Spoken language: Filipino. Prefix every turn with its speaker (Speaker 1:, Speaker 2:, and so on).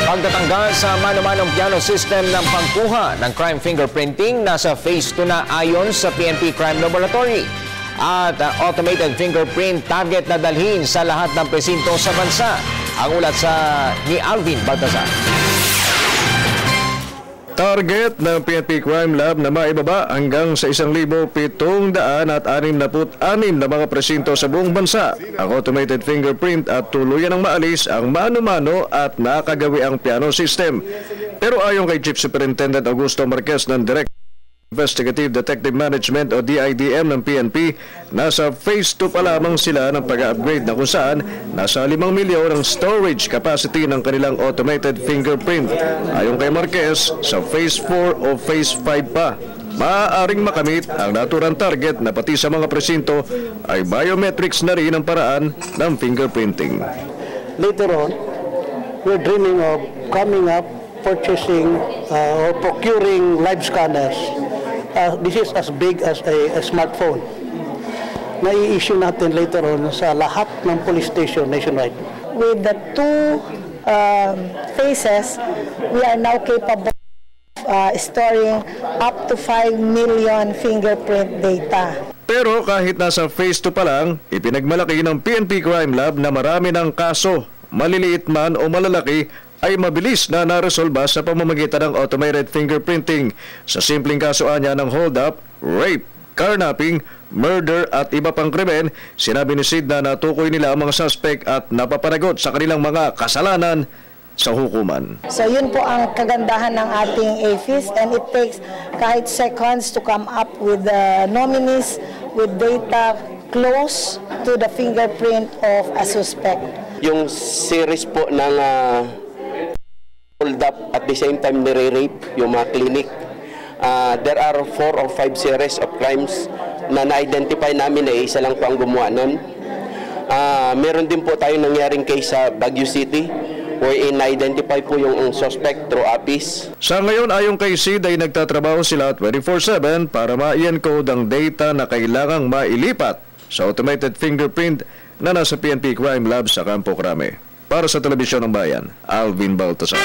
Speaker 1: Pagtatanggal sa mano-manong piano system ng pagkuha ng crime fingerprinting nasa phase 2 na ayon sa PNP Crime Laboratory. At automated fingerprint target na dalhin sa lahat ng presinto sa bansa. Ang ulat ni Alvin Baltazar.
Speaker 2: Target ng PNP Crime Lab na maibaba hanggang sa 1,766 na mga presinto sa buong bansa ang automated fingerprint at tuluyan ng maalis ang mano-mano at nakagawi ang piano system. Pero ayon kay Chief Superintendent Augusto Marquez ng Direct Investigative Detective Management o DIDM ng PNP, nasa phase 2 pa lamang sila ng pag-upgrade na kung saan nasa 5 milyon ang storage capacity ng kanilang automated fingerprint. Ayon kay Marquez, sa phase 4 o phase 5 pa, maaaring makamit ang naturang target na pati sa mga presinto ay biometrics na rin ang paraan ng fingerprinting.
Speaker 3: Later on, we're dreaming of coming up, purchasing or procuring live scanners. This is as big as a smartphone na i-issue natin later on sa lahat ng police station nationwide.
Speaker 4: With the two phases, we are now capable of storing up to 5 million fingerprint data.
Speaker 2: Pero kahit nasa phase 2 pa lang, ipinagmalaki ng PNP Crime Lab na marami ng kaso, maliliit man o malalaki, ay mabilis na naresolba sa pamamagitan ng automated fingerprinting sa simpleng kasuan niya ng hold-up, rape, carnapping, murder at iba pang krimen. Sinabi ni Sid na natukoy nila ang mga suspect at napapanagot sa kanilang mga kasalanan sa hukuman.
Speaker 4: So yun po ang kagandahan ng ating AFIS, and it takes kahit seconds to come up with the nominees with data close to the fingerprint of a suspect.
Speaker 5: Yung series po ng hold up at the same time nire-rape yung mga clinic. There are 4 or 5 series of crimes na na-identify namin na isa lang po ang gumawa nun. Meron din po tayong nangyaring case sa Baguio City wherein na-identify po yung suspect through APIS.
Speaker 2: Sa ngayon, ayon kay Sid ay nagtatrabaho sila 24/7 para ma-encode ang data na kailangang mailipat sa automated fingerprint na nasa PNP Crime Lab sa Campo Crame. Para sa Telebisyon ng Bayan, Alvin Baltazar.